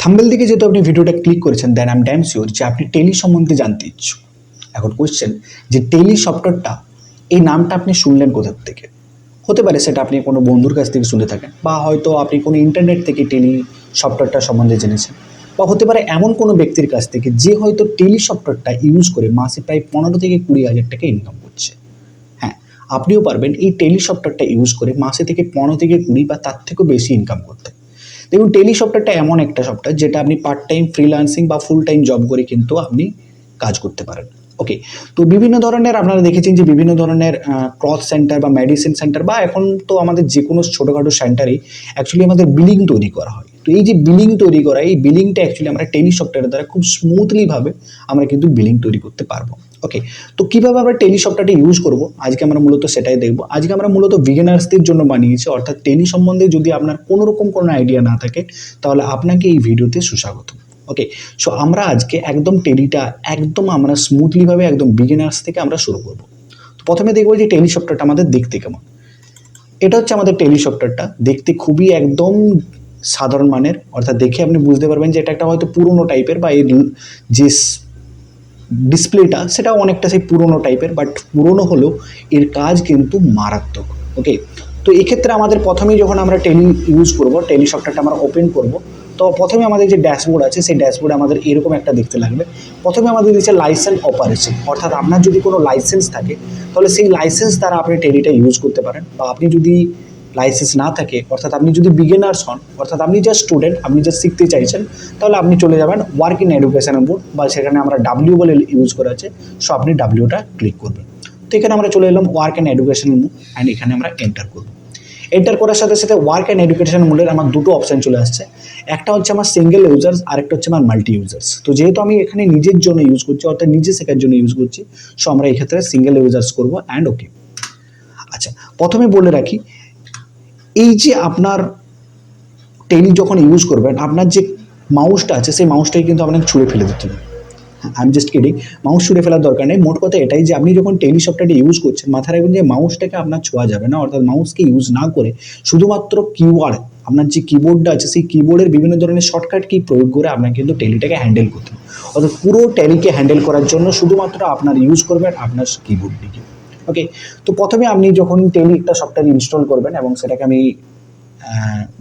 Thumbnail দিকে যেহেতু আপনি ভিডিওটা ক্লিক করেছেন, then I am damn sure যে আপনি টেলি সম্বন্ধে জানতে ইচ্ছুক। এখন কোয়েশ্চেন যে টেলি সফটওয়্যারটা, এই নামটা আপনি শুনলেন কোথা থেকে? হতে পারে সেটা আপনি কোনো বন্ধুর কাছ থেকে শুনে থাকেন, বা হয়তো আপনি কোনো ইন্টারনেট থেকে টেলি সফটওয়্যারটা সম্বন্ধে জেনেছেন, বা হতে পারে এমন কোনো ব্যক্তির কাছ থেকে যে হয়তো টেলি সফটওয়্যারটা ইউজ করে মাসে প্রায় 15 থেকে 20,000 টাকা ইনকাম করছে। হ্যাঁ, আপনিও পারবেন এই টেলি সফটওয়্যারটা ইউজ করে মাসে থেকে 15 থেকে 20 বা তার থেকেও বেশি ইনকাম করতে। দেখুন, টেলি সফটওয়্যারটা এমন একটা সফটওয়্যার যেটা আপনি পার্ট টাইম ফ্রিল্যান্সিং বা ফুল টাইম জব করে কিন্তু আপনি কাজ করতে পারেন। ওকে, তো বিভিন্ন ধরনের আপনারা দেখেছেন যে বিভিন্ন ধরনের ক্লথ সেন্টার বা মেডিসিন সেন্টার, বা এখন তো আমাদের যে কোনো ছোটোখাটো সেন্টারেই অ্যাকচুয়ালি আমাদের বিলিং তৈরি করা হয়। তো এই যে বিলিং তৈরি করা, এই বিলিংটা অ্যাকচুয়ালি আমরা টেলি সফটওয়্যারের দ্বারা খুব স্মুথলিভাবে আমরা কিন্তু বিলিং তৈরি করতে পারবো। ওকে, তো কীভাবে আমরা টেলি সফটওয়্যারটা ইউজ করব, আজকে আমরা মূলত সেটাই দেখব। আজকে আমরা মূলত বিগিনার্সদের জন্য বানিয়েছি, অর্থাৎ টেলি সম্বন্ধে যদি আপনার কোনো রকম কোনো আইডিয়া না থাকে তাহলে আপনাকে এই ভিডিওতে সুস্বাগত। ওকে, সো আমরা আজকে একদম টেলিটা একদম আমরা স্মুথলিভাবে একদম বিগিনার্স থেকে আমরা শুরু করব। তো প্রথমে দেখবো যে টেলি সফটওয়্যারটা আমাদের দেখতে কেমন। এটা হচ্ছে আমাদের টেলি সফটওয়্যারটা, দেখতে খুবই একদম সাধারণ মানের, অর্থাৎ দেখে আপনি বুঝতে পারবেন যে এটা একটা হয়তো পুরোনো টাইপের, বা এর যে ডিসপ্লেটা সেটাও অনেকটা সেই পুরোনো টাইপের, বাট পুরোনো হলেও এর কাজ কিন্তু মারাত্মক। ওকে, তো এক্ষেত্রে আমাদের প্রথমেই যখন আমরা টেলি ইউজ করব, টেলি সফটওয়্যারটা আমরা ওপেন করব, তো প্রথমে আমাদের যে ড্যাশবোর্ড আছে সেই ড্যাশবোর্ডে আমাদের এরকম একটা দেখতে লাগবে। প্রথমে আমাদের দিচ্ছে লাইসেন্স অপারেশন, অর্থাৎ আপনার যদি কোনো লাইসেন্স থাকে তাহলে সেই লাইসেন্স দ্বারা আপনি টেলিটা ইউজ করতে পারেন, বা আপনি যদি লাইসেন্স না থাকে, অর্থাৎ আপনি যদি বিগিনার্স হন, অর্থাৎ আপনি জাস্ট স্টুডেন্ট, আপনি জাস্ট শিখতে চাইছেন, তাহলে আপনি চলে যাবেন ওয়ার্ক ইন এডুকেশন বোর্ড, বা সেখানে আমরা ডাব্লিউ বলে ইউজ করা আছে, সো আপনি ডাব্লিউটা ক্লিক করবেন। তো এখানে আমরা চলে এলাম work and education mode, and এখানে আমরা এন্টার করব। এন্টার করার সাথে সাথে ওয়ার্ক অ্যান্ড এডুকেশন মোডের আমার দুটো অপশান চলে আসছে, একটা হচ্ছে আমার সিঙ্গেল ইউজার্স, আরেকটা হচ্ছে আমার মাল্টি ইউজার্স। তো যেহেতু আমি এখানে নিজের জন্য ইউজ করছি, অর্থাৎ নিজে শেখার জন্য ইউজ করছি, সো আমরা এক্ষেত্রে সিঙ্গেল ইউজার্স করবো, অ্যান্ড ওকে। আচ্ছা, প্রথমে বলে রাখি, এই যে আপনার টেলি যখন ইউজ করবেন, আপনার যে মাউসটা আছে সেই মাউসটাকে কিন্তু আপনাকে ছুঁড়ে ফেলে দিতে হবে। I am just kidding, mouse ছুঁড়ে ফেলার দরকার নেই। মোট কথা এটাই যে আপনি যখন টেলি সফটওয়্যারটা ইউজ করছেন, মাথায় রাখবেন যে মাউসটাকে আপনার ছোঁয়া যাবে না, অর্থাৎ মাউসকে ইউজ না করে শুধুমাত্র কিওয়ার্ড, আপনার যে কিবোর্ডটা আছে সেই কিবোর্ডের বিভিন্ন ধরনের শর্টকাট কি প্রয়োগ করে আপনাকে কিন্তু টেলিটাকে হ্যান্ডেল করতে হবে। অর্থাৎ পুরো টেলিকে হ্যান্ডেল করার জন্য শুধুমাত্র আপনার ইউজ করবেন আপনার কিবোর্ডটিকে। ওকে, তো প্রথমে আপনি যখন টেলি একটা সফটওয়্যার ইনস্টল করবেন এবং সেটাকে আমি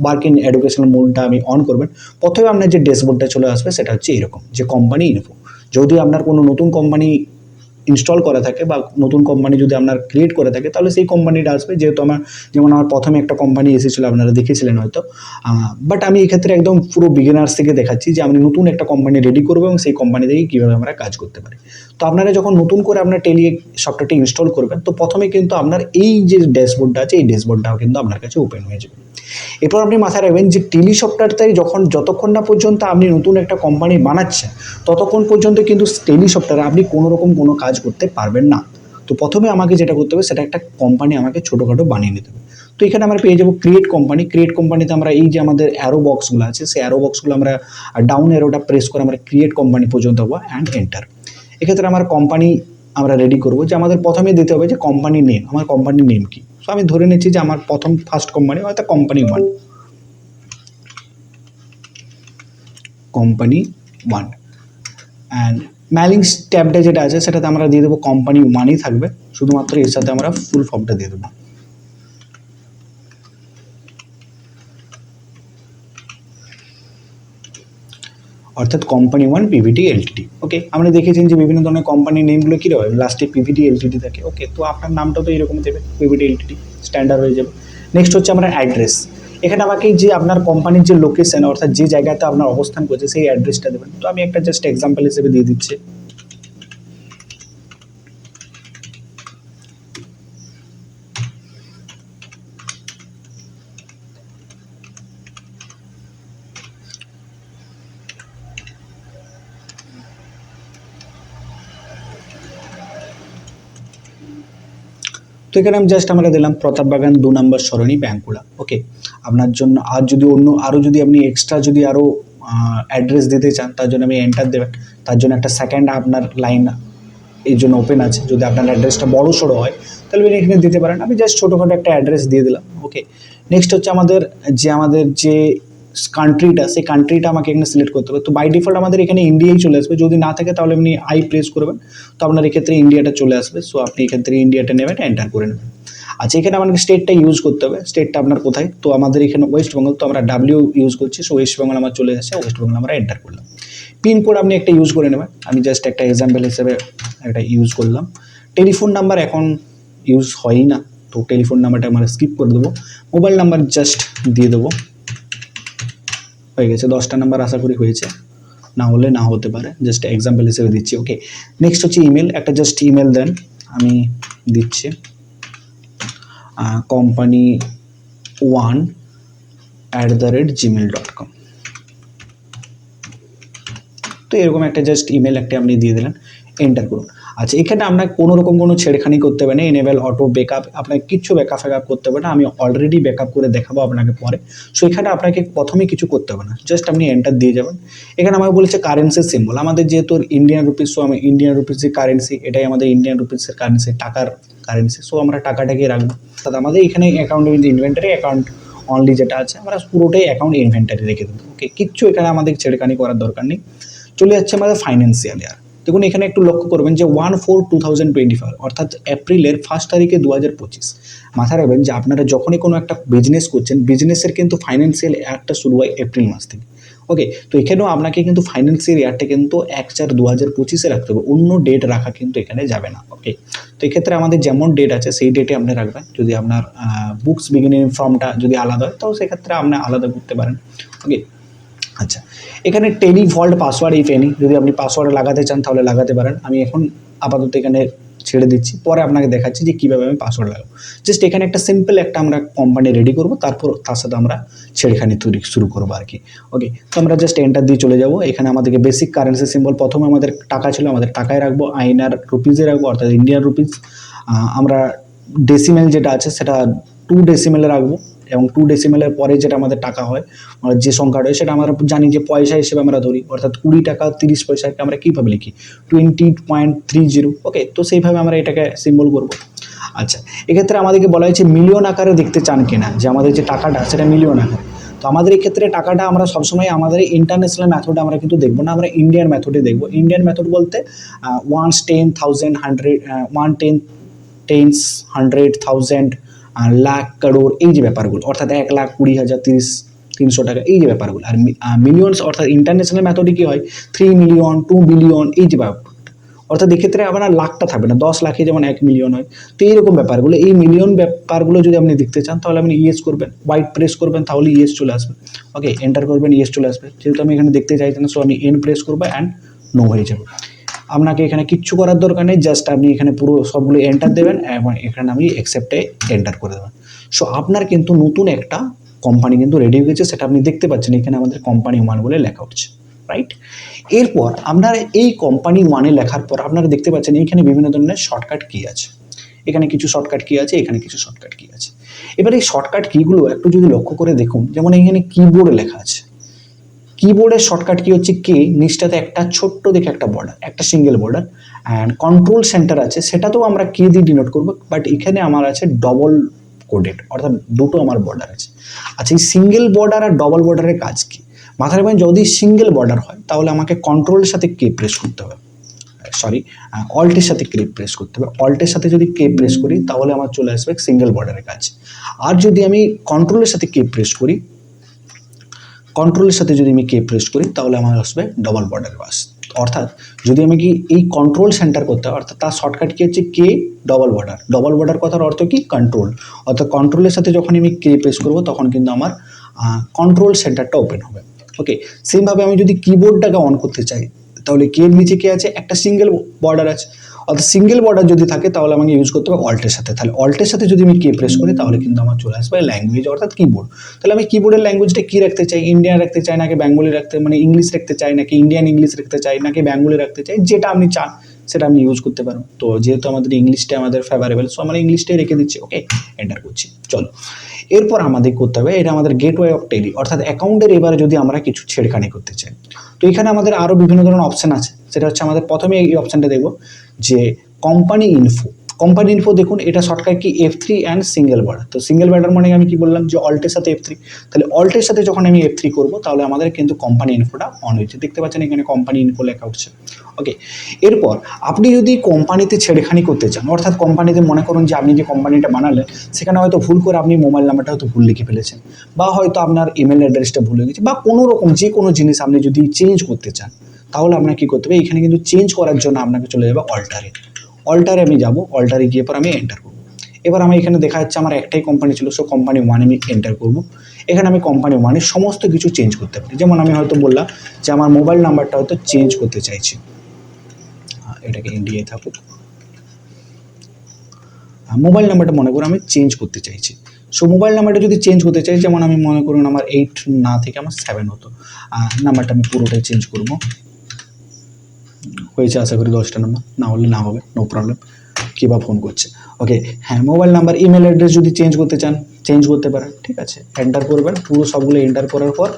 ওয়ার্ক ইন এডুকেশনাল মোডটা আমি অন করবেন, প্রথমে আপনার যে ড্যাশবোর্ডটা চলে আসবে সেটা হচ্ছে এরকম, যে কোম্পানি ইনফো। যদি আপনার কোনো নতুন কোম্পানি ইনস্টল করা থাকে বা নতুন কোম্পানি যদি আপনার ক্রিয়েট করে থাকে তাহলে সেই কোম্পানিটা আসবে। যেহেতু যেমন আমার প্রথমে একটা কোম্পানি এসেছিলো, আপনারা দেখেছিলেন হয়তো, বাট আমি এক্ষেত্রে একদম পুরো বিগিনার্স থেকে দেখাচ্ছি যে আমি নতুন একটা কোম্পানি রেডি করবো এবং সেই কোম্পানি থেকে কীভাবে আমরা কাজ করতে পারি। তো আপনারা যখন নতুন করে আপনার টেলি সফটওয়্যারটি ইনস্টল করবেন, তো প্রথমে কিন্তু আপনার এই যে ড্যাশবোর্ডটা আছে এই ড্যাশবোর্ডটাও কিন্তু আপনার কাছে ওপেন হয়ে যাবে। এরপর আপনি মাথায় রাখবেন যে টেলি সফটওয়্যারটাই যতক্ষণ না পর্যন্ত আপনি নতুন একটা কোম্পানি বানাচ্ছেন, ততক্ষণ পর্যন্ত কিন্তু টেলি সফটওয়্যারে আপনি কোনো রকম কোনো কাজ করতে পারবেন না। তো প্রথমে আমাকে যেটা করতে হবে সেটা একটা কোম্পানি আমাকে ছোটোখাটো বানিয়ে নিতে হবে। তো এখানে আমরা পেয়ে যাবো ক্রিয়েট কোম্পানি। ক্রিয়েট কোম্পানিতে আমরা এই যে আমাদের অ্যারো বক্সগুলো আছে সেই অ্যারো বক্সগুলো আমরা ডাউন অ্যারোটা প্রেস করে আমরা ক্রিয়েট কোম্পানি পর্যন্ত হবো, অ্যান্ড এন্টার। এক্ষেত্রে আমার কোম্পানি আমরা রেডি করবো, যে আমাদের প্রথমে দিতে হবে যে কোম্পানি নেম, আমার কোম্পানির নেম কি। সো আমি ধরে নিচ্ছি যে আমার ফার্স্ট কোম্পানি হয়তো company one, company one. And mailings ট্যাবটা যেটা আছে সেটাতে আমরা দিয়ে দেবো কোম্পানি ওয়ানই থাকবে, শুধুমাত্র এর সাথে আমরা ফুল ফর্মটা দিয়ে দেবো। অর্থাৎ কোম্পানি ওয়ান পিভিটি এলটিডি। ওকে, আমরা দেখেছেন যে বিভিন্ন ধরনের কোম্পানির নেমগুলো কী রয়েছে, লাস্টে পিভিটি এলটিডি থাকে। ওকে, তো আপনার নামটা তো এরকম দেবে, পিভিটি এলটিডি, স্ট্যান্ডার্ড হয়ে যাবে। নেক্সট হচ্ছে আমরা অ্যাড্রেস। এখানে আমাকে যে আপনার কোম্পানির যে লোকেশন, অর্থাৎ যে জায়গাতে আপনার অবস্থান করছে সেই অ্যাড্রেসটা দেবেন। তো আমি একটা জাস্ট এক্সাম্পল হিসেবে দিয়ে দিচ্ছি। তো এখানে আমি জাস্ট আমরা দিলাম প্রতাপ বাগান 2 নম্বর সরণি ব্যাঙ্কুড়া। ওকে, আপনার জন্য আর যদি আরও যদি আপনি এক্সট্রা যদি আরও অ্যাড্রেস দিতে চান তার জন্য আমি এন্টার দেবেন। তার জন্য একটা সেকেন্ড আপনার লাইন এই জন্য ওপেন আছে, যদি আপনার অ্যাড্রেসটা বড় সড়ো হয় তাহলে আপনি এখানে দিতে পারেন। আমি জাস্ট ছোটোখাটো একটা অ্যাড্রেস দিয়ে দিলাম। ওকে, নেক্সট হচ্ছে আমাদের যে কান্ট্রিটা, সেই কান্ট্রিটা আমাকে এখানে সিলেক্ট করতে হবে। তো বাই ডিফল্ট আমাদের এখানে ইন্ডিয়াই চলে আসবে, যদি না থাকে তাহলে আপনি আই প্রেস করবেন, তো আপনার এক্ষেত্রে ইন্ডিয়াটা চলে আসবে। সো আপনি এখান থেকে ইন্ডিয়াটা নেবেন, এন্টার করে নেবেন। আচ্ছা, এখানে আমাকে স্টেটটা ইউজ করতে হবে, স্টেটটা আপনার কোথায়, তো আমাদের এখানে ওয়েস্ট বেঙ্গল, তো আমরা ডাব্লিউ ইউজ করছি, সো ওয়েস্ট বেঙ্গল আমার চলে আসছে, ওয়েস্ট বেঙ্গল আমরা এন্টার করলাম। পিনকোড আপনি একটা ইউজ করে নেবেন, আমি জাস্ট একটা এক্সাম্পল হিসেবে একটা ইউজ করলাম। টেলিফোন নাম্বার এখন ইউজ হয়ই না, তো টেলিফোন নাম্বারটা আমরা স্কিপ করে দেবো, মোবাইল নাম্বার জাস্ট দিয়ে দেবো, হয়ে গেছে। 10টা নাম্বার আশা করি হয়েছে, না হলে না হতে পারে, জাস্ট এক্সাম্পল হিসেবে দিচ্ছি। ওকে, নেক্সট হচ্ছে ইমেল, একটা জাস্ট ইমেল দেন, আমি দিচ্ছি company1@gmail.com। তো এরকম একটা জাস্ট ইমেল একটা আপনি দিয়ে দিলেন, এন্টার করুন। আচ্ছা, এখানে আপনার কোনো রকম কোনো ছেড়খানি করতে হবে না, এনেবেল অটো ব্যাকআপ, আপনাকে কিচ্ছু ব্যাকআপ করতে হবে না, আমি অলরেডি ব্যাকআপ করে দেখাবো আপনাকে পরে। সো এখানে আপনাকে প্রথমে কিছু করতে হবে না, জাস্ট আপনি এন্টার দিয়ে যাবেন। এখানে আমাকে বলেছে কারেন্সির সিম্বল, আমাদের যেহেতু ইন্ডিয়ান রুপিস, সো আমি ইন্ডিয়ান রুপিস যে কারেন্সি, এটাই আমাদের ইন্ডিয়ান রুপিসের কারেন্সি, টাকার কারেন্সি, সো আমরা টাকাটাকে রাখবো। অর্থাৎ আমাদের এখানে অ্যাকাউন্টের মধ্যে ইনভেন্টারি অ্যাকাউন্ট অনলি যেটা আছে, আমরা পুরোটাই অ্যাকাউন্ট ইনভেন্টারি রেখে দেবো। ওকে, কিচ্ছু এখানে আমাদের ছেড়খানি করার দরকার নেই। চলে যাচ্ছে আমাদের ফাইন্যান্সিয়াল ইয়ার। দেখুন এখানে একটু লক্ষ্য করবেন যে 1/4/2025, অর্থাৎ এপ্রিলের 1 তারিখে 2025। মাথায় রাখবেন যে আপনারা যখনই কোনো একটা বিজনেস করছেন, বিজনেসের কিন্তু ফাইন্যান্সিয়াল ইয়ারটা শুরু হয় এপ্রিল মাস থেকে। ওকে, তো এখানেও আপনাকে কিন্তু ফাইন্যান্সিয়াল ইয়ারটা কিন্তু 1/4/2025 রাখতে হবে, অন্য ডেট রাখা কিন্তু এখানে যাবে না। ওকে, তো এক্ষেত্রে আমাদের যেমন ডেট আছে সেই ডেটে আপনি রাখবেন। যদি আপনার বুকস বিগিনিং ফর্মটা যদি আলাদা হয়, তো সেক্ষেত্রে আপনি আলাদা করতে পারেন। ওকে, আচ্ছা, এখানে Tally vault password if any, যদি আপনি পাসওয়ার্ড লাগাতে চান তাহলে লাগাতে পারেন। আমি এখন আপাতত এখানে ছেড়ে দিচ্ছি, পরে আপনাকে দেখাচ্ছি যে কীভাবে আমি পাসওয়ার্ড লাগাবো। জাস্ট এখানে একটা সিম্পল একটা আমরা কোম্পানি রেডি করব, তারপর তার সাথে আমরা ছেড়েখানি তৈরি শুরু করবো আর কি। ওকে, তো আমরা জাস্ট এন্টার দিয়ে চলে যাব। এখানে আমাদেরকে বেসিক কারেন্সি সিম্বল, প্রথমে আমাদের টাকা ছিল, আমাদের টাকায় রাখবো, আইএনআর রুপিজে রাখবো, অর্থাৎ ইন্ডিয়ান রুপিস। আমরা ডেসিমেল যেটা আছে সেটা 2 ডেসিমেলে রাখবো, এবং 2 ডেসিমেলের পরে যেটা আমাদের টাকা হয়, যে সংখ্যাটা হয় সেটা আমরা জানি যে পয়সা হিসেবে আমরা ধরি, অর্থাৎ 20 টাকা 30 পয়সাকে আমরা কীভাবে লিখি, 20.30। ওকে, তো সেইভাবে আমরা এটাকে সিম্বল করব। আচ্ছা, এক্ষেত্রে আমাদেরকে বলা হয়েছে মিলিয়ন আকারে দেখতে চান কিনা, যে আমাদের যে টাকাটা সেটা মিলিয়ন আকারে। তো আমাদের এক্ষেত্রে টাকাটা আমরা সবসময় আমাদের ইন্টারন্যাশনাল মেথডে আমরা কিন্তু দেখবো না, আমরা ইন্ডিয়ান মেথডে দেখবো। ইন্ডিয়ান মেথড বলতে 1 10 1000 100 1 10 টেন্স 100,000 লাখ কারোর, এই যে ব্যাপারগুলো, অর্থাৎ 1,20,000 300 টাকা, এই যে ব্যাপারগুলো। আর মিলিয়নস অর্থাৎ ইন্টারন্যাশনাল মেথডে কী হয়, 3 মিলিয়ন 2 বিলিয়ন, এই যে ব্যাপার, অর্থাৎ এক্ষেত্রে আপনার লাখটা থাকবে না, 10 লাখে যেমন 1 মিলিয়ন হয়। তো এইরকম ব্যাপারগুলো, এই মিলিয়ন ব্যাপারগুলো যদি আপনি দেখতে চান তাহলে আপনি ইয়েস করবেন, হোয়াইট প্রেস করবেন, তাহলে ইয়েস চলে আসবে। ওকে, এন্টার করবেন, ইয়েস চলে আসবে। যেহেতু আমি এখানে দেখতে চাইছি না, সো আমি এন প্রেস করবো অ্যান্ড নো হয়ে যাবে। আপনাকে এখানে কিচ্ছু করার দরকার নেই, জাস্ট আপনি এখানে পুরো সবগুলো এন্টার দেবেন এবং এখানে আমি অ্যাকসেপ্টে এন্টার করে দেবেন। সো আপনার কিন্তু নতুন একটা কোম্পানি কিন্তু রেডি হয়ে গেছে, সেটা আপনি দেখতে পাচ্ছেন এখানে আমাদের কোম্পানি 1 বলে লেখা হচ্ছে, রাইট। এরপর আপনার এই কোম্পানি 1 লেখার পর আপনারা দেখতে পাচ্ছেন এখানে বিভিন্ন ধরনের শর্টকাট কি আছে, এখানে কিছু শর্টকাট কি আছে, এখানে কিছু শর্টকাট কি আছে। এবার এই শর্টকাট কিগুলো একটু যদি লক্ষ্য করে দেখুন, যেমন এখানে কিবোর্ডে লেখা আছে, কিবোর্ডের শর্টকাট কি হচ্ছে কে, নিচটাতে একটা ছোট্ট দেখে একটা বর্ডার, একটা single border, and control centre আছে, সেটাতেও আমরা কে দিয়ে ডিনোট করবো, বাট এখানে আমার আছে ডবল কোডেড, অর্থাৎ দুটো আমার বর্ডার আছে। আচ্ছা, এই সিঙ্গেল বর্ডার আর ডবল বর্ডারের কাজ কি, মাথায় রাখবেন যদি সিঙ্গেল বর্ডার হয় তাহলে আমাকে কন্ট্রোলের সাথে কে প্রেস করতে হবে, অল্টের সাথে কে প্রেস করতে হবে। অল্টের সাথে যদি কে প্রেস করি তাহলে আমার চলে আসবে সিঙ্গেল বর্ডারের কাজ। আর যদি আমি কন্ট্রোলের সাথে কে প্রেস করি, কন্ট্রোলের সাথে যদি আমি কে প্রেস করি তাহলে আমার আসবে ডবল বর্ডার বাস। অর্থাৎ যদি আমি কি এই কন্ট্রোল সেন্টার করতে হয়, অর্থাৎ তার শর্টকাট কি হচ্ছে কে ডবল বর্ডার। ডবল বর্ডার কথার অর্থ কি, কন্ট্রোল, অর্থাৎ কন্ট্রোলের সাথে যখন আমি কে প্রেস করবো তখন কিন্তু আমার কন্ট্রোল সেন্টারটা ওপেন হবে। ওকে, সেমভাবে আমি যদি কিবোর্ডটাকে অন করতে চাই তাহলে কে নিচে কে আছে, একটা সিঙ্গেল বর্ডার আছে, অর্থাৎ সিঙ্গেল বর্ডার যদি থাকে তাহলে আমাকে ইউজ করতে হবে অল্টের সাথে। তাহলে অল্টের সাথে যদি আমি কে প্রেস করি তাহলে কিন্তু আমার চলে আসবে ল্যাঙ্গুয়েজ, অর্থাৎ কিবোর্ড। তাহলে আমি কিবোর্ডের ল্যাঙ্গুয়েজটা কী রাখতে চাই, ইন্ডিয়ান রাখতে চাই নাকি বেঙ্গলি রাখতে, মানে ইংলিশ রাখতে চাই নাকি ইন্ডিয়ান ইংলিশ রাখতে চাই নাকি বেঙ্গলি রাখতে চাই, যেটা আপনি চান সেটা আপনি ইউজ করতে পারবেন। তো যেহেতু আমাদের ইংলিশটা আমাদের ফেভারেবল, সো আমরা ইংলিশটাই রেখে দিচ্ছি। ওকে, এন্টার করছি। চলো, এরপর আমাদের করতে হবে, এটা আমাদের গেটওয়ে অফ টেলি, অর্থাৎ অ্যাকাউন্টের এবারে যদি আমরা কিছু ছেড়খানি করতে চাই, তো এখানে আমাদের আরও বিভিন্ন ধরনের অপশান আছে। সেটা হচ্ছে আমাদের প্রথমে এই অপশানটা দেখব যে কোম্পানি ইনফো। কোম্পানি ইনফো দেখুন, এটা shortcut key F3 and single border. তো সিঙ্গেল বর্ডার মানে আমি কি বললাম যে অল্টের সাথে F3, তাহলে অল্টের সাথে যখন আমি F3 করবো তাহলে আমাদের কিন্তু কোম্পানি ইনফোটা অন হয়েছে, দেখতে পাচ্ছেন এখানে কোম্পানি ইনফো লেখা উঠছে। ওকে, এরপর আপনি যদি কোম্পানিতে ছেড়েখানি করতে চান, অর্থাৎ কোম্পানিতে মনে করুন যে আপনি যে কোম্পানিটা বানালেন সেখানে হয়তো ভুল করে আপনি মোবাইল নাম্বারটা হয়তো ভুল লিখে ফেলেছেন, বা হয়তো আপনার ইমেল অ্যাড্রেসটা ভুল হয়ে গেছে, বা কোনো রকম যে কোনো জিনিস আপনি যদি চেঞ্জ করতে চান, তাহলে আপনাকে কী করতে হবে, এখানে কিন্তু চেঞ্জ করার জন্য আপনাকে চলে যাবে অল্টারে। অল্টারে আমি যাব, অল্টারে গিয়ে পর আমি এন্টার করব। এবার আমি এখানে দেখা যাচ্ছে আমার একটাই কোম্পানি ছিল, সো কোম্পানি ওয়ান আমি এন্টার করব। এখানে আমি কোম্পানি ওয়ানের সমস্ত কিছু চেঞ্জ করতে পারি, যেমন আমি হয়তো বললাম যে আমার মোবাইল নাম্বারটা হয়তো চেঞ্জ করতে চাইছি, এটাকে ইন্ডিয়ায় থাকুক, মোবাইল নাম্বারটা মনে করুন আমি চেঞ্জ করতে চাইছি। সো মোবাইল নাম্বারটা যদি চেঞ্জ করতে চাই, যেমন আমি মনে করুন আমার 8 না থেকে আমার 7 হতো, নাম্বারটা আমি পুরোটাই চেঞ্জ করব। হয়েছে আশা করি 10টা নাম্বার, না হলে না হবে, নো প্রবলেম। কী বা ফোন করছে, ওকে হ্যাঁ, মোবাইল নাম্বার ইমেল অ্যাড্রেস যদি চেঞ্জ করতে চান চেঞ্জ করতে পারেন, ঠিক আছে, এন্টার করবেন, পুরো সবগুলো এন্টার করার পর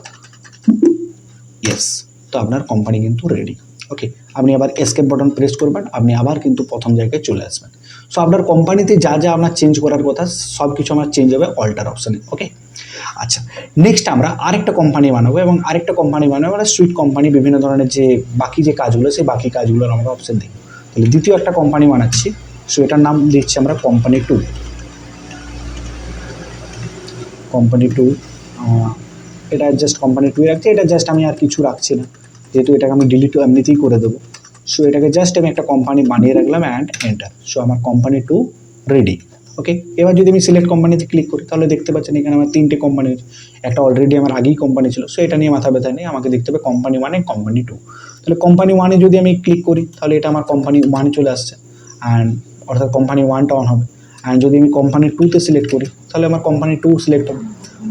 ইয়েস, তো আপনার কোম্পানি কিন্তু রেডি। ওকে, আপনি আবার এসকেপ বাটন প্রেস করবেন, আপনি আবার কিন্তু প্রথম জায়গায় চলে আসবেন। সো আপনার কোম্পানিতে যা যা আপনার চেঞ্জ করার কথা সব কিছু আমার চেঞ্জ হবে অল্টার অপশানে। ওকে, আচ্ছা, নেক্সট আমরা আরেকটা কোম্পানি বানাবো, এবং আরেকটা কোম্পানি বানাবো মানে সুইট কোম্পানি, বিভিন্ন ধরনের যে বাকি যে কাজগুলো সেই বাকি কাজগুলোর আমরা অপশান দিই। তাহলে দ্বিতীয় একটা কোম্পানি বানাচ্ছি, সো এটার নাম দিচ্ছি আমরা কোম্পানি 2। কোম্পানি 2, এটা জাস্ট কোম্পানি 2 রাখছি, এটা জাস্ট আমি আর কিছু রাখছি না, যেহেতু এটাকে আমি ডিলিট এমনিতেই করে দেবো। সো এটাকে জাস্ট আমি একটা কোম্পানি বানিয়ে রাখলাম অ্যান্ড এন্টার। সো আমার কোম্পানি 2 রেডি। ওকে, এবার যদি আমি সিলেক্ট কোম্পানিতে ক্লিক করি তাহলে দেখতে পাচ্ছেন এখানে আমার 3টে কোম্পানি, একটা অলরেডি আমার আগেই কোম্পানি ছিল, সো এটা নিয়ে মাথা ব্যথা নেই, আমাকে দেখতে হবে কোম্পানি 1 কোম্পানি 2। তাহলে কোম্পানি 1-এ যদি আমি ক্লিক করি তাহলে এটা আমার কোম্পানি 1 চলে আসছে, অ্যান্ড অর্থাৎ কোম্পানি 1টা অন হবে। অ্যান্ড যদি আমি কোম্পানি 2-তে সিলেক্ট করি তাহলে আমার কোম্পানি 2 সিলেক্ট হবে।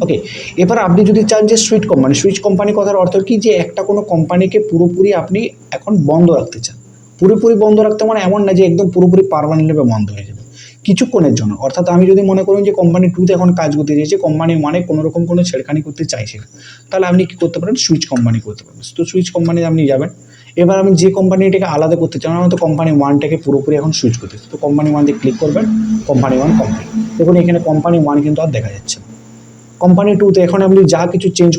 ওকে, এবার আপনি যদি চান যে সুইচ কোম্পানি কথার অর্থ কি, যে একটা কোনো কোম্পানিকে পুরোপুরি আপনি এখন বন্ধ রাখতে চান। পুরোপুরি বন্ধ রাখতে মানে এমন না যে একদম পুরোপুরি পার্মানেন্টলি বন্ধ হয়ে যাবে, কিছুক্ষণের জন্য। অর্থাৎ আমি যদি মনে করুন যে কোম্পানি 2-তে এখন কাজ করতে চাইছি, কোম্পানি 1-এ কোনো রকম কোনো ছেড়খানি করতে চাইছি না, তাহলে আপনি কী করতে পারেন, সুইচ কোম্পানি করতে পারেন। তো সুইচ কোম্পানি আপনি যাবেন, এবার আমি যে কোম্পানিটাকে আলাদা করতে চাই, আমার তো কোম্পানি 1টাকে পুরোপুরি এখন সুইচ করতে চাই, তো কোম্পানি 1-তে ক্লিক করবেন, কোম্পানি 1 কমপ্লিট। দেখুন এখানে কোম্পানি 1 কিন্তু আর দেখা যাচ্ছে না। কোম্পানি 2-তে এখন আপনি যা কিছু চেঞ্জ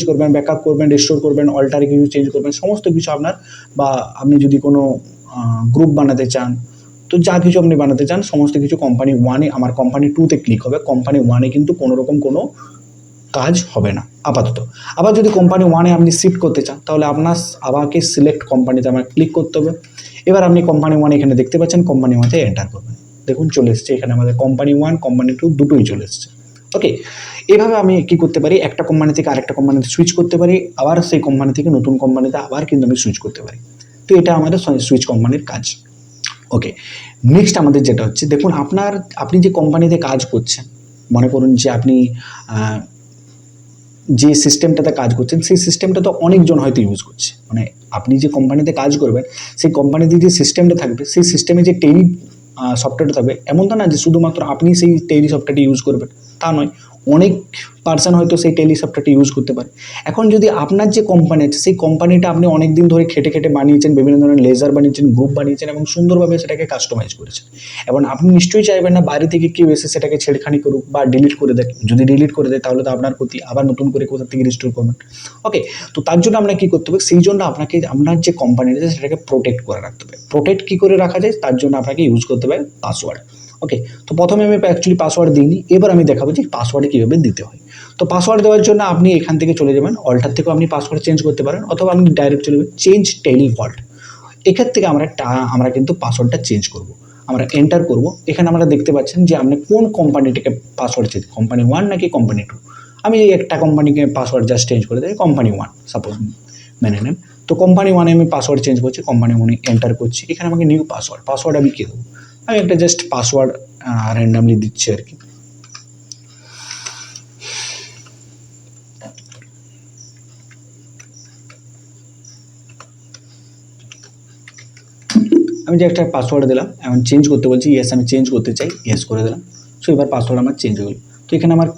করবেন, ব্যাকআপ করবেন, রিস্টোর করবেন, অল্টারে কিছু চেঞ্জ করবেন, সমস্ত কিছু আপনার, বা আপনি যদি কোনো গ্রুপ বানাতে চান, তো যা কিছু আপনি বানাতে চান সমস্ত কিছু কোম্পানি 1-এ, আমার কোম্পানি 2-তে ক্লিক হবে। কোম্পানি 1-এ কিন্তু কোনো রকম কোনো কাজ হবে না আপাতত। আবার যদি কোম্পানি 1-এ আপনি শিফট করতে চান তাহলে আপনার আবারকে সিলেক্ট কোম্পানিতে আমার ক্লিক করতে হবে। এবার আপনি কোম্পানি 1 এখানে দেখতে পাচ্ছেন, কোম্পানি 1-তে এন্টার করবেন, দেখুন চলে এসছে এখানে আমাদের কোম্পানি 1 কোম্পানি 2 দুটোই চলে এসছে। ওকে, এভাবে আমি কি করতে পারি, একটা কোম্পানি থেকে আরেকটা কোম্পানিতে সুইচ করতে পারি, আবার সেই কোম্পানি থেকে নতুন কোম্পানিতে আবার কিন্তু আমি সুইচ করতে পারি। তো এটা আমাদের সুইচ কোম্পানির কাজ। ওকে, নেক্সট আমাদের যেটা হচ্ছে, দেখুন আপনি যে কোম্পানিতে কাজ করছেন, মনে করুন যে আপনি যে সিস্টেমটাতে কাজ করছেন সেই সিস্টেমটা তো অনেকজন হয়তো ইউজ করছে, মানে আপনি যে কোম্পানিতে কাজ করবেন সেই কোম্পানিতে যে সিস্টেমটা থাকবে সেই সিস্টেমে যে টেলি সফটওয়্যারটা থাকবে, এমন তো না যে শুধুমাত্র আপনি সেই টেলি সফটওয়্যারটি ইউজ করবেন, তা নয়, অনেক পার্সন হয়তো সেই টেলি সফটওয়্যারটি ইউজ করতে পারে। এখন যদি আপনার যে কোম্পানি আছে সেই কোম্পানিটা আপনি অনেক দিন ধরে খেটে খেটে বানিয়েছেন, বিভিন্ন ধরনের লেজার বানিয়েছেন, গ্রুপ বানিয়েছেন এবং সুন্দরভাবে সেটাকে কাস্টমাইজ করেছেন, এবং আপনি নিশ্চয়ই চাইবেন না বাইরে থেকে কেউ এসে সেটাকে ছেড়খানি করুক বা ডিলিট করে দেয়। যদি ডিলিট করে দেয় তাহলে তো আপনার ক্ষতি, আবার নতুন করে কোথা থেকে রিস্টোর করবেন। ওকে, তো তার জন্য আপনাকে কী করতে হবে, সেই জন্য আপনাকে আপনার যে কোম্পানিটা আছে সেটাকে প্রোটেক্ট করে রাখতে হবে। প্রোটেক্ট কী করে রাখা যায়, তার জন্য আপনাকে ইউজ করতে হবে পাসওয়ার্ড। ওকে, তো প্রথমে আমি অ্যাকচুয়ালি পাসওয়ার্ড দিইনি, এবার আমি দেখাবো যে পাসওয়ার্ডে কীভাবে দিতে হয়। তো পাসওয়ার্ড দেওয়ার জন্য আপনি এখান থেকে চলে যাবেন, অল্টার থেকেও আপনি পাসওয়ার্ড চেঞ্জ করতে পারেন, অথবা আপনি ডাইরেক্ট চলে যাবেন চেঞ্জ টেলি ভল্ট। এখান থেকে আমরা কিন্তু পাসওয়ার্ডটা চেঞ্জ করব, আমরা এন্টার করব। এখানে আমরা দেখতে পাচ্ছেন যে আপনি কোন কোম্পানিটাকে পাসওয়ার্ড চেঞ্জ, কোম্পানি 1 নাকি কোম্পানি 2। আমি এই একটা কোম্পানিকে পাসওয়ার্ড জাস্ট চেঞ্জ করে দিই, কোম্পানি 1 সাপোজ মেনে নেন। তো কোম্পানি 1-এ আমি পাসওয়ার্ড চেঞ্জ করছি, কোম্পানি 1-এ এন্টার করছি। এখানে আমাকে নিউ পাসওয়ার্ড আমি কী দেবো, আমি একটা জাস্ট পাসওয়ার্ড র্যান্ডামলি দিচ্ছি আর কি। আমি যে একটা পাসওয়ার্ড দিলাম, এখন চেঞ্জ করতে বলছি, ইয়েস আমি চেঞ্জ করতে চাই, ইয়েস করে দিলাম। সো এবার পাসওয়ার্ড আমার চেঞ্জ হয়ে গেল। তো এখানে আমার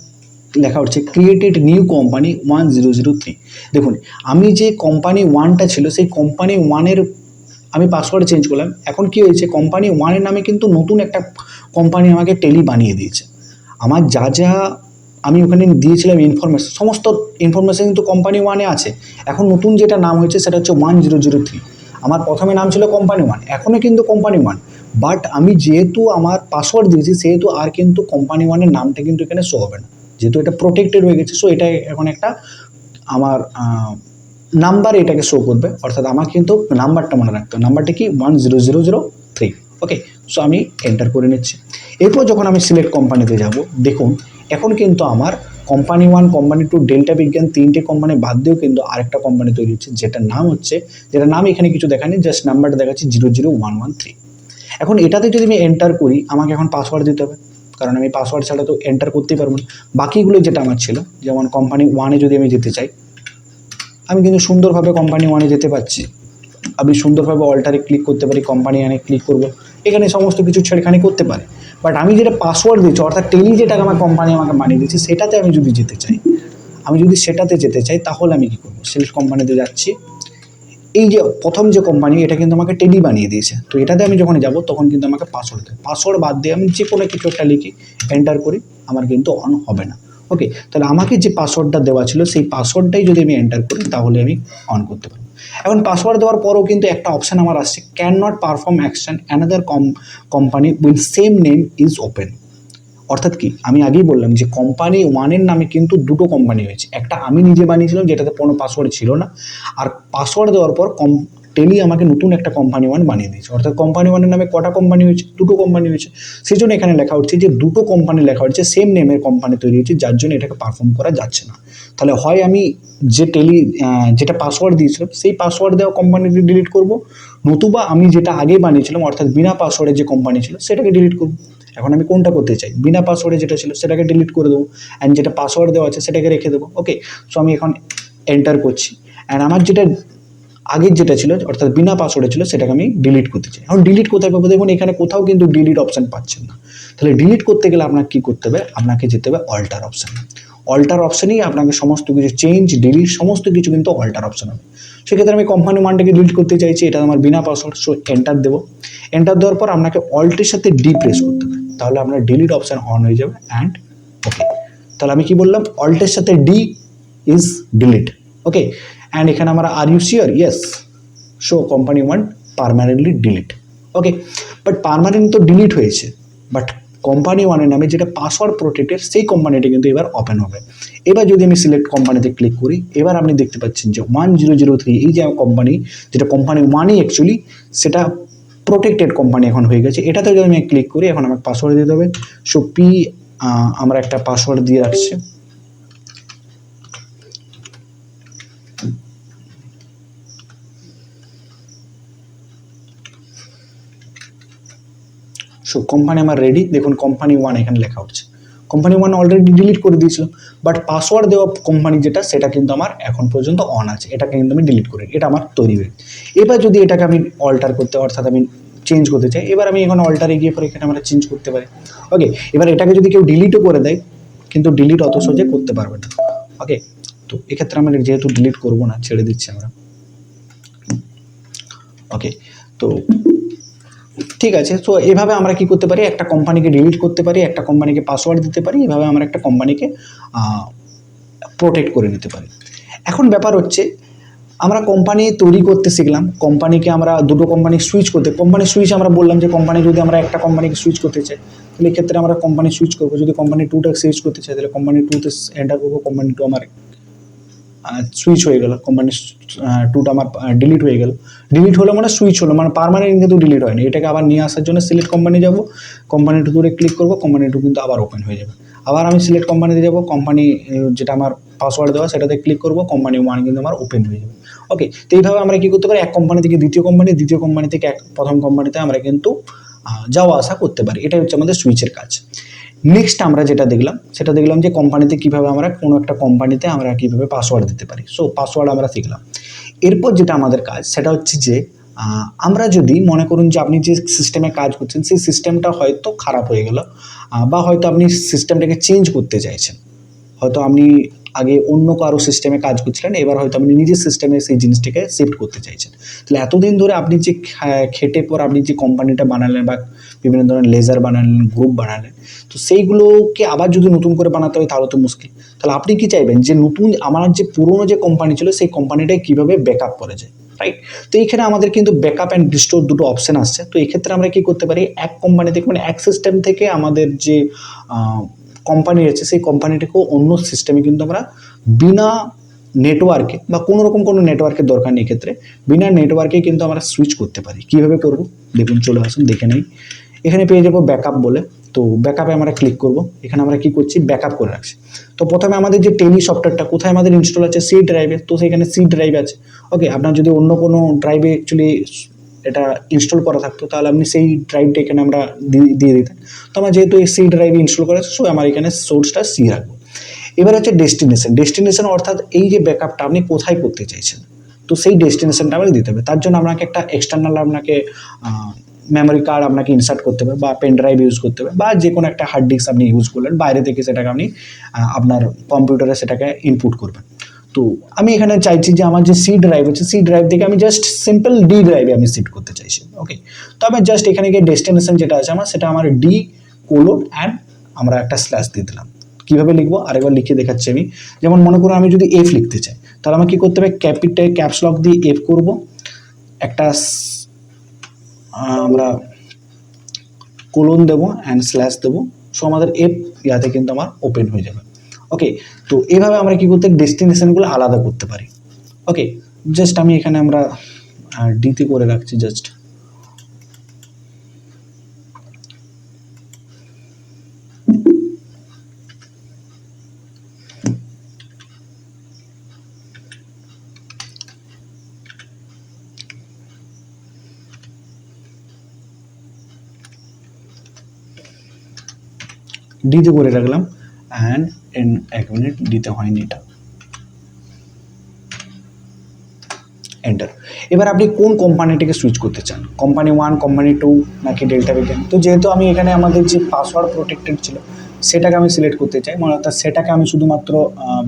লেখা হচ্ছে ক্রিয়েটেড নিউ কোম্পানি 1003। দেখুন আমি যে কোম্পানি 1টা ছিল সেই কোম্পানি 1-এর আমি পাসওয়ার্ড চেঞ্জ করলাম। এখন কি হয়েছে, কোম্পানি ওয়ানের নামে কিন্তু নতুন একটা কোম্পানি আমাকে টেলি বানিয়ে দিয়েছে। আমার যা যা আমি ওখানে দিয়েছিলাম ইনফরমেশন, সমস্ত ইনফরমেশন কিন্তু কোম্পানি ওয়ানে আছে। এখন নতুন যেটা নাম হয়েছে সেটা হচ্ছে 1003। আমার প্রথমে নাম ছিল কোম্পানি ওয়ান, এখনও কিন্তু কোম্পানি ওয়ান, বাট আমি যেহেতু আমার পাসওয়ার্ড দিয়েছি সেহেতু আর কিন্তু কোম্পানি ওয়ানের নামটা কিন্তু এখানে শো হবে না, যেহেতু এটা প্রোটেক্টেড হয়ে গেছে। সো এটা এখন একটা আমার নাম্বার এটাকে শো করবে, অর্থাৎ আমার কিন্তু নাম্বারটা মনে রাখতে হবে। নাম্বারটা কি 10003। ওকে, সো আমি এন্টার করে নিচ্ছি। এরপর যখন আমি সিলেক্ট কোম্পানিতে যাব, দেখুন এখন কিন্তু আমার company one, company two, Delta বিজ্ঞান, তিনটে কোম্পানি বাদ দিয়েও কিন্তু আরেকটা কোম্পানি তৈরি হচ্ছে, যেটার নাম হচ্ছে, যেটা নাম এখানে কিছু দেখানি, জাস্ট নাম্বারটা দেখাচ্ছি 00113। এখন এটাতে যদি আমি এন্টার করি, আমাকে এখন পাসওয়ার্ড দিতে হবে, কারণ আমি পাসওয়ার্ড ছাড়া তো এন্টার করতেই পারবো না। বাকিগুলো যেটা আমার ছিল, যেমন কোম্পানি ওয়ানে যদি আমি যেতে চাই, আমি কিন্তু সুন্দরভাবে কোম্পানি ওয়ানে যেতে পারছি। আমি সুন্দরভাবে অল্টারে ক্লিক করতে পারি, কোম্পানি ওয়ানে ক্লিক করব, এখানে সমস্ত কিছু ছেড়খানি করতে পারে। বাট আমি যেটা পাসওয়ার্ড দিচ্ছি, অর্থাৎ টেলি যেটাকে আমার কোম্পানি আমাকে বানিয়ে দিচ্ছে, সেটাতে আমি যদি যেতে চাই, সেটাতে যেতে চাই, তাহলে আমি কী করবো, সিলেক্ট কোম্পানিতে যাচ্ছি। এই যে প্রথম যে কোম্পানি, এটা কিন্তু আমাকে টেলি বানিয়ে দিয়েছে, তো এটাতে আমি যখন যাব তখন কিন্তু আমাকে পাসওয়ার্ড দেয়। পাসওয়ার্ড বাদ দিয়ে আমি যে কোনো কিছু একটা লিখি, এন্টার করি, আমার কিন্তু অন হবে না। ওকে, তাহলে আমাকে যে পাসওয়ার্ডটা দেওয়া ছিল সেই পাসওয়ার্ডটাই যদি আমি এন্টার করি তাহলে আমি অন করতে পারবো। এখন পাসওয়ার্ড দেওয়ার পরও কিন্তু একটা অপশান আমার আসছে, can not perform action another company with same name is open. অর্থাৎ কি, আমি আগেই বললাম যে কোম্পানি ওয়ানের নামে কিন্তু দুটো কোম্পানি হয়েছে, একটা আমি নিজে বানিয়েছিলাম যেটাতে কোনো পাসওয়ার্ড ছিল না, আর পাসওয়ার্ড দেওয়ার পর টেলি আমাকে নতুন একটা কোম্পানি ওয়ান বানিয়ে দিয়েছে। অর্থাৎ কোম্পানি ওয়ানের নামে কটা কোম্পানি হয়েছে, দুটো কোম্পানি হয়েছে। সেই জন্য এখানে লেখা হচ্ছে যে দুটো কোম্পানি লেখা হচ্ছে, সেম নেমের কোম্পানি তৈরি হয়েছে, যার জন্য এটাকে পারফর্ম করা যাচ্ছে না। তাহলে হয় আমি যে যেটা পাসওয়ার্ড দিয়েছিলাম সেই পাসওয়ার্ড দেওয়া কোম্পানিটি ডিলিট করব, নতুবা আমি যেটা আগে বানিয়েছিলাম অর্থাৎ বিনা পাসওয়ার্ডের যে কোম্পানি ছিল সেটাকে ডিলিট করব। এখন আমি কোনটা করতে চাই, বিনা পাসওয়ার্ডে যেটা ছিল সেটাকে ডিলিট করে দেবো, অ্যান্ড যেটা পাসওয়ার্ড দেওয়া আছে সেটাকে রেখে দেবো। ওকে, সো আমি এখন এন্টার করছি, অ্যান্ড আমার যেটা আগের যেটা ছিল অর্থাৎ বিনা পাসওয়ার্ডে ছিল সেটাকে আমি ডিলিট করতে চাই। এখন ডিলিট কোথায় পাবো, দেখুন এখানে কোথাও কিন্তু ডিলিট অপশান পাচ্ছেন না। তাহলে ডিলিট করতে গেলে আপনাকে কী করতে হবে, আপনাকে যেতে হবে অল্টার অপশানে। অল্টার অপশানেই আপনাকে সমস্ত কিছু চেঞ্জ, ডিলিট সমস্ত কিছু কিন্তু অল্টার অপশান হবে। সেক্ষেত্রে আমি কোম্পানি ওয়ানটাকে ডিলিট করতে চাইছি, এটা আমার বিনা পাসওয়ার্ড, সো এন্টার দেবো। এন্টার দেওয়ার পর আপনাকে অল্টের সাথে ডি প্রেস করতে হবে, তাহলে আপনার ডিলিট অপশান অন হয়ে যাবে। অ্যান্ড ওকে, তাহলে আমি কি বললাম, অল্টের সাথে D is delete. Okay, and এখানে আমরা are you sure, yes, show company one permanently delete. Okay, but permanent তো ডিলিট হয়েছে, বাট কোম্পানি ওয়ানের নামে যেটা পাসওয়ার্ড প্রোটেক্টেড সেই কোম্পানিটা কিন্তু এবার ওপেন হবে। এবার যদি আমি সিলেক্ট কোম্পানিতে ক্লিক করি, এবার আপনি দেখতে পাচ্ছেন যে 1003 এই যে কোম্পানি, যেটা কোম্পানি ওয়ানই অ্যাকচুয়ালি, সেটা প্রোটেক্টেড কোম্পানি এখন হয়ে গেছে। এটাতে যদি আমি ক্লিক করি, এখন আমাকে পাসওয়ার্ড দিতে হবে। সো আমরা একটা পাসওয়ার্ড দিয়ে রাখছি। সো কোম্পানি আমার রেডি, দেখুন কোম্পানি ওয়ান এখানে লেখা হচ্ছে। কোম্পানি ওয়ান অলরেডি ডিলিট করে দিয়েছিলাম, বাট পাসওয়ার্ড দেওয়া কোম্পানি যেটা সেটা কিন্তু আমার এখন পর্যন্ত অন আছে, এটাকে কিন্তু আমি ডিলিট করি, এটা আমার তৈরি হয়ে। এবার যদি এটাকে আমি অল্টার করতে, অর্থাৎ আমি চেঞ্জ করতে চাই, এবার আমি এখন অল্টারে গিয়ে পরে এখানে আমরা চেঞ্জ করতে পারি। ওকে, এবার এটাকে যদি কেউ ডিলিটও করে দেয়, কিন্তু ডিলিট অত সহজে করতে পারবে না। ওকে, তো এক্ষেত্রে আমরা যেহেতু ডিলিট করবো না, ছেড়ে দিচ্ছি আমরা। ওকে, তো ঠিক আছে। সো এভাবে আমরা কি করতে পারি, একটা কোম্পানিকে ডিলিট করতে পারি, একটা কোম্পানিকে পাসওয়ার্ড দিতে পারি, এভাবে আমরা একটা কোম্পানিকে প্রোটেক্ট করে নিতে পারি। এখন ব্যাপার হচ্ছে, আমরা কোম্পানি তৈরি করতে শিখলাম, কোম্পানিকে আমরা দুটো কোম্পানি সুইচ করতে, কোম্পানি সুইচ আমরা বললাম যে কোম্পানি যদি আমরা একটা কোম্পানিকে সুইচ করতে চাই তাহলে এক্ষেত্রে আমরা কোম্পানি সুইচ করবো। যদি কোম্পানি টুটা সুইচ করতে চাই তাহলে কোম্পানি টুতে এন্টার করবো, কোম্পানি টু আমার সুইচ হয়ে গেল, কোম্পানি টুটা আমার ডিলিট হয়ে গেল। ডিলিট হলো মানে সুইচ হলো, মানে পারমানেন্ট কিন্তু ডিলিট হয়নি। এটাকে আবার নিয়ে আসার জন্য সিলেক্ট কোম্পানি যাব, কোম্পানি টু দূরে ক্লিক করবো, কোম্পানি টু কিন্তু আবার ওপেন হয়ে যাবে। আবার আমি সিলেক্ট কোম্পানিতে যাব, কোম্পানি যেটা আমার পাসওয়ার্ড দেওয়া সেটাতে ক্লিক করবো, কোম্পানি ওয়ান কিন্তু আমার ওপেন হয়ে যাবে। ওকে, তো এইভাবে আমরা কী করতে পারি, এক কোম্পানি থেকে দ্বিতীয় কোম্পানি, দ্বিতীয় কোম্পানি থেকে প্রথম কোম্পানিতে আমরা কিন্তু যাওয়া আসা করতে পারি। এটাই হচ্ছে আমাদের সুইচের কাজ। নেক্সট আমরা যেটা দেখলাম সেটা দেখলাম যে কোম্পানিতে কীভাবে আমরা কোনো একটা কোম্পানিতে আমরা কীভাবে পাসওয়ার্ড দিতে পারি। সো পাসওয়ার্ড আমরা শিখলাম। এরপর যেটা আমাদের কাজ সেটা হচ্ছে যে আমরা যদি মনে করুন যে আপনি যে সিস্টেমে কাজ করছেন সেই সিস্টেমটা হয়তো খারাপ হয়ে গেল, বা হয়তো আপনি সিস্টেমটাকে চেঞ্জ করতে চাইছেন, হয়তো আপনি আগে অন্য কারো সিস্টেমে কাজ করছিলেন, এবার হয়তো আপনি নিজের সিস্টেমে সেই জিনিসটাকে শিফট করতে চাইছেন। তাহলে এতদিন ধরে আপনি যে খেটে পর আপনি যে কোম্পানিটা বানালেন বা বিভিন্ন ধরনের লেজার বানালেন, গ্রুপ বানালেন, তো সেইগুলোকে আবার যদি নতুন করে বানাতে হয় তাহলে তো মুশকিল। তাহলে আপনি কি চাইবেন যে নতুন আমার যে পুরনো যে কোম্পানি ছিল সেই কোম্পানিটাই কীভাবে ব্যাকআপ করা যায়, রাইট? তো এইখানে আমাদের কিন্তু ব্যাকআপ অ্যান্ড রিস্টোর দুটো অপশন আসছে। তো এই ক্ষেত্রে আমরা কি করতে পারি, এক কোম্পানি থেকে মানে এক সিস্টেম থেকে আমাদের যে কোম্পানি আছে সেই কোম্পানিটাকেও অন্য সিস্টেমে কিন্তু আমরা বিনা নেটওয়ার্কে বা কোনো রকম কোনো নেটওয়ার্কের দরকার নেই, ক্ষেত্রে বিনা নেটওয়ার্কে কিন্তু আমরা সুইচ করতে পারি। কীভাবে করব দেখুন, চলে আসুন দেখে নেই। এখানে পেয়ে যাবো ব্যাকআপ বলে, তো ব্যাকআপে আমরা ক্লিক করব। এখানে আমরা কি করছি, ব্যাকআপ করে রাখছি। তো প্রথমে আমাদের যে টেলি সফটওয়্যারটা কোথায় আমাদের ইনস্টল আছে, সি ড্রাইভে, তো সেখানে সি ড্রাইভ আছে। ওকে, আপনার যদি অন্য কোনো ড্রাইভে অ্যাকচুয়ালি এটা ইনস্টল করা থাকতো তাহলে আপনি সেই ড্রাইভটা এখানে আমরা দিয়ে দিতেন। তো আমার যেহেতু এই সি ড্রাইভে ইনস্টল করা আছে, সো আমার এখানে সোর্সটা সি রাখবো। এবার হচ্ছে ডেস্টিনেশন অর্থাৎ এই যে ব্যাকআপটা আপনি কোথায় করতে চাইছেন, তো সেই ডেস্টিনেশনটা আমাকে দিতে হবে। তার জন্য আপনাকে একটা এক্সটার্নাল আপনাকে মেমোরি কার্ড আপনাকে ইনসার্ট করতে হবে বা পেন ড্রাইভ ইউজ করতে হবে বা যে কোনো একটা হার্ড ডিস্ক আপনি ইউজ করলেন, বাইরে থেকে সেটাকে আপনি আপনার কম্পিউটারে সেটাকে ইনপুট করবেন। তো আমি এখানে চাইছি যে আমার যে সি ড্রাইভ আছে, সি ড্রাইভ থেকে আমি জাস্ট সিম্পল ডি ড্রাইভে আমি শিফট করতে চাইছি। ওকে, তো আমি জাস্ট এখানে গিয়ে ডেস্টিনেশন যেটা আছে আমার, সেটা আমার ডি কোলন অ্যান্ড আমরা একটা স্ল্যাশ দিয়ে দিলাম। কীভাবে লিখবো আরেকবার লিখে দেখাচ্ছি আমি। যেমন মনে করুন আমি যদি এফ লিখতে চাই, তাহলে আমাকে কী করতে হবে, ক্যাপস লক দিয়ে এফ করব, একটা আমরা কোলন দেবো অ্যান্ড স্ল্যাশ দেবো। সো আমাদের এফ ইয়াতে কিন্তু আমার ওপেন হয়ে যাবে। ওকে, তো এইভাবে আমরা কী করতে ডেস্টিনেশনগুলো আলাদা করতে পারি। ওকে, জাস্ট আমি এখানে আমরা ডিতে করে রাখছি, জাস্ট ডিতে করে রাখলাম অ্যান্ড এন এক মিনিট, দিতে হয়নি এটা, এন্টার। এবার আপনি কোন কোম্পানিটাকে সুইচ করতে চান, কোম্পানি 1, কোম্পানি 2 নাকি ডেল্টা ভিকেন? তো যেহেতু আমি এখানে আমাদের যে পাসওয়ার্ড প্রোটেক্টেড ছিল সেটাকে আমি সিলেক্ট করতে চাই, মানে অর্থাৎ সেটাকে আমি শুধুমাত্র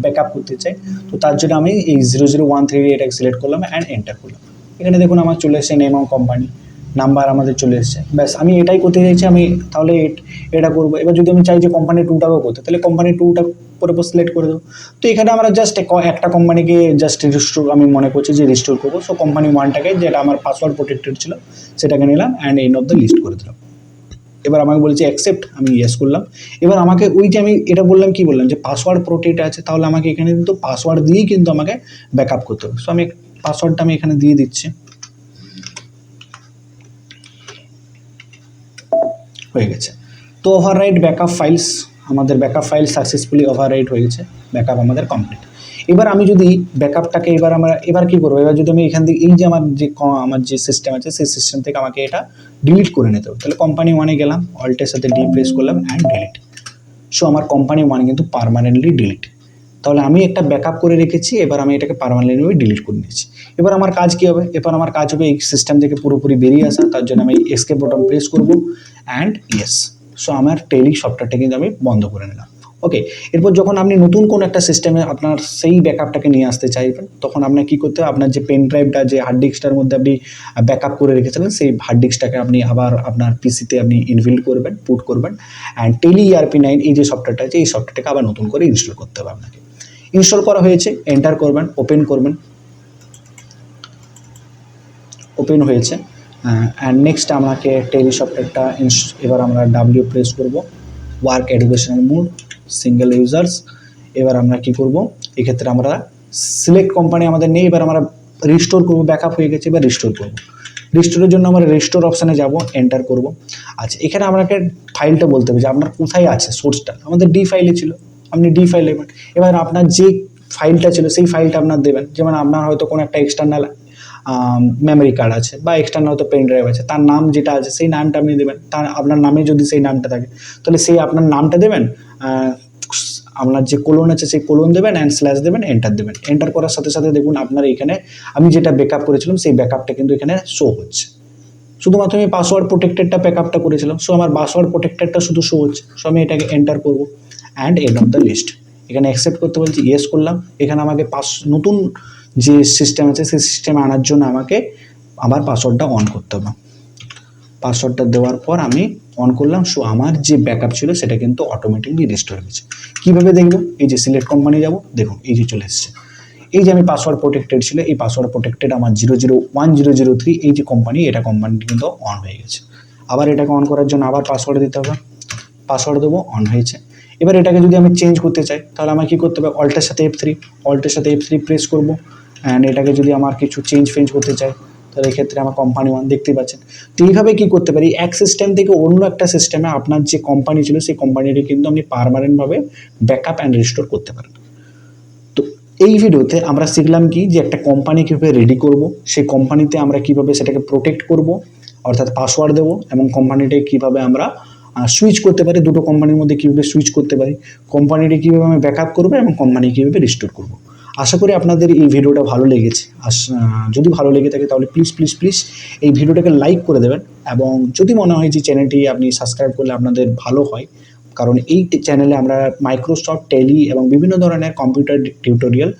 ব্যাকআপ করতে চাই। তো তার জন্য আমি এই 0013 এটাকে সিলেক্ট করলাম অ্যান্ড এন্টার করলাম। এখানে দেখুন আমার চলে এসেছে নেম অফ কোম্পানি, নাম্বার আমাদের চলে এসেছে। ব্যাস, আমি এটাই করতে চাইছি, আমি তাহলে এটা করবো। এবার যদি আমি চাই যে কোম্পানি 2টাকেও করতে, তাহলে কোম্পানি 2টা পরে সিলেক্ট করে দেবো। তো এখানে আমরা জাস্ট একটা কোম্পানিকে জাস্ট রিস্টোর আমি মনে করছি যে রিস্টোর করবো। সো কোম্পানি 1টাকে, যেটা আমার পাসওয়ার্ড প্রোটেক্টেড ছিল, সেটাকে নিলাম and end of the list করে দিলাম। এবার আমাকে বলছে অ্যাকসেপ্ট, আমি ইয়েস করলাম। এবার আমাকে ওই যে আমি এটা বললাম, কি বললাম যে পাসওয়ার্ড প্রোটেক্ট আছে, তাহলে আমাকে এখানে কিন্তু পাসওয়ার্ড দিয়েই কিন্তু আমাকে ব্যাকআপ করতে হবে। সো আমি পাসওয়ার্ডটা আমি এখানে দিয়ে দিচ্ছি, হয়ে গেছে। তো ওভাররাইট ব্যাকআপ ফাইলস, আমাদের ব্যাকআপ ফাইল সাকসেসফুলি ওভাররাইট হয়ে গেছে, ব্যাকআপ আমাদের কমপ্লিট। এবার আমি যদি ব্যাকআপটাকে এবার কী করবো, এবার যদি আমি এখান থেকে এই যে আমার যে সিস্টেম আছে সেই সিস্টেম থেকে আমাকে এটা ডিলিট করে নিতে হবে। তাহলে কোম্পানি 1-এ গেলাম, অল্টের সাথে ডি প্রেস করলাম অ্যান্ড ডিলিট। সো আমার কোম্পানি 1 কিন্তু পার্মানেন্টলি ডিলিট। তাহলে আমি একটা ব্যাকআপ করে রেখেছি, এবার আমি এটাকে পার্মানেন্টলি ডিলিট করে নিয়েছি। এবার আমার কাজ কী হবে, এবার আমার কাজ হবে এই সিস্টেম থেকে পুরোপুরি বেরিয়ে আসা। তার জন্য আমি এসকেপ বাটন প্রেস করবো অ্যান্ড ইয়েস। সো আমার টেলি সফটওয়্যারটা কিন্তু আমি বন্ধ করে নিলাম। ওকে, এরপর যখন আপনি নতুন কোনো একটা সিস্টেমে আপনার সেই ব্যাকআপটাকে নিয়ে আসতে চাইবেন, তখন আপনার কী করতে হবে, আপনার যে পেন ড্রাইভটা, যে হার্ড ডিস্কটার মধ্যে আপনি ব্যাকআপ করে রেখেছিলেন, সেই হার্ড ডিস্কটাকে আপনি আবার আপনার পিসিতে আপনি ইনবিল্ড করবেন, পুট করবেন অ্যান্ড টেলি ERP9 এই যে সফটওয়্যারটা আছে, এই সফটওয়্যারটাকে আবার নতুন করে ইনস্টল করতে হবে আপনাকে। ইনস্টল করা হয়েছে, এন্টার করবেন, ওপেন করবেন, ওপেন হয়েছে। অ্যান্ড নেক্সট আমাকে টেলি সফটওয়্যারটা এবার আমরা ডাব্লিউ প্রেস করব, work educational mode, single users. এবার আমরা কি করব, এক্ষেত্রে আমরা সিলেক্ট কোম্পানি আমাদের নেই, এবার আমরা রিস্টোর করব, ব্যাকআপ হয়ে গেছে, এবার রিস্টোর করব। রিস্টোরের জন্য আমরা রিস্টোর অপশানে যাব, এন্টার করব। আচ্ছা, এখানে আপনাকে ফাইলটা বলতে হবে যে আপনার কোথায় আছে সোর্সটা। আমাদের ডি ফাইলে ছিল, আপনি ডি ফাইল দেবেন। এবার আপনার যে ফাইলটা ছিল সেই ফাইলটা আপনার দেবেন। যেমন আপনার হয়তো কোনো একটা এক্সটার্নাল মেমোরি কার্ড আছে বা এক্সটার্নাল হয়তো পেন ড্রাইভ আছে, তার নাম যেটা আছে সেই নামটা আপনি দেবেন। তার আপনার নামে যদি সেই নামটা থাকে তাহলে সেই আপনার নামটা দেবেন, আপনার যে কোলন আছে সেই কোলন দেবেন অ্যান্ড স্ল্যাশ দেবেন, এন্টার দেবেন। এন্টার করার সাথে সাথে দেখুন আপনার এখানে আমি যেটা ব্যাকআপ করেছিলাম সেই ব্যাকআপটা কিন্তু এখানে শো হচ্ছে। শুধুমাত্র আমি পাসওয়ার্ড প্রোটেক্টেডটা ব্যাকআপটা করেছিলাম, সো আমার পাসওয়ার্ড প্রোটেক্টেডটা শুধু শো হচ্ছে। সো আমি এটাকে এন্টার করবো and end of the list. এখানে অ্যাকসেপ্ট করতে বলছি, ইয়েস করলাম। এখানে আমাকে নতুন যে সিস্টেম আছে সেই সিস্টেমে আনার জন্য আমাকে আবার পাসওয়ার্ডটা অন করতে হবে। পাসওয়ার্ডটা দেওয়ার পর আমি অন করলাম, সো আমার যে ব্যাকআপ ছিল সেটা কিন্তু অটোমেটিকলি রেস্টোর হয়েছে। কীভাবে দেখব? এই যে সিলেক্ট কোম্পানি যাব, দেখুন এই যে চলে এসছে। এই যে আমি পাসওয়ার্ড প্রোটেক্টেড ছিল, এই পাসওয়ার্ড প্রোটেক্টেড আমার 001003 এই যে কোম্পানি, এটা কোম্পানিটি কিন্তু অন হয়ে গেছে। আবার এটাকে অন করার জন্য আবার পাসওয়ার্ড দিতে হবে, পাসওয়ার্ড দেবো, অন হয়েছে। এবার এটাকে যদি আমি চেঞ্জ করতে চাই তাহলে আমাকে কী করতে হবে? অল্টের সাথে F3 প্রেস করবো। অ্যান্ড এটাকে যদি আমার কিছু চেঞ্জ করতে চাই তাহলে এক্ষেত্রে আমার কোম্পানি ওয়ান দেখতে পাচ্ছেন। তো এইভাবে কী করতে পারি, এক সিস্টেম থেকে অন্য একটা সিস্টেমে আপনার যে কোম্পানি ছিল সেই কোম্পানিটি কিন্তু আপনি পার্মানেন্টভাবে ব্যাকআপ অ্যান্ড রিস্টোর করতে পারেন। তো এই ভিডিওতে আমরা শিখলাম কি, যে একটা কোম্পানি কীভাবে রেডি করব, সেই কোম্পানিতে আমরা কীভাবে সেটাকে প্রোটেক্ট করব, অর্থাৎ পাসওয়ার্ড দেবো, এবং কোম্পানিটাকে কীভাবে আমরা সুইচ করতে পারি, দুটো কোম্পানির মধ্যে কীভাবে সুইচ করতে পারি, কোম্পানিটি কীভাবে আমি ব্যাকআপ করবো এবং কোম্পানি কীভাবে রিস্টোর করবো। আশা করি আপনাদের এই ভিডিওটা ভালো লেগেছে। যদি ভালো লেগে থাকে তাহলে প্লিজ এই ভিডিওটাকে লাইক করে দেবেন, এবং যদি মনে হয় যে চ্যানেলটি আপনি সাবস্ক্রাইব করলে আপনাদের ভালো হয়, কারণ এই চ্যানেলে আমরা মাইক্রোসফট, টেলি এবং বিভিন্ন ধরনের কম্পিউটার টিউটোরিয়াল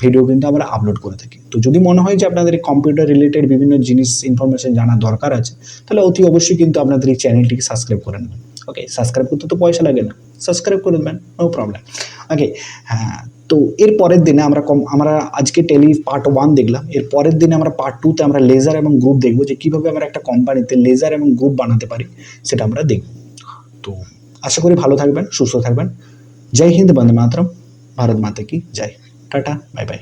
ভিডিও কিন্তু আমরা আপলোড করে থাকি। তো যদি মনে হয় যে আপনাদের কম্পিউটার রিলেটেড বিভিন্ন জিনিস ইনফরমেশন জানার দরকার আছে, তাহলে অতি অবশ্যই কিন্তু আপনাদের এই চ্যানেলটিকে সাবস্ক্রাইব করে নেবেন। ওকে, সাবস্ক্রাইব করতে তো পয়সা লাগে না, সাবস্ক্রাইব করে দেবেন, নো প্রবলেম। ওকে, হ্যাঁ, তো এর পরের দিনে আমরা আজকে টেলি পার্ট 1 দেখলাম। এর পরের দিনে আমরা পার্ট 2তে আমরা লেজার এবং গ্রুপ দেখবো, যে কীভাবে আমরা একটা কোম্পানিতে লেজার এবং গ্রুপ বানাতে পারি সেটা আমরা দেখব। তো আশা করি ভালো থাকবেন, সুস্থ থাকবেন। জয় হিন্দ, বন্দে মাতরম, ভারত মাতা কি জয়। Tata, bye bye.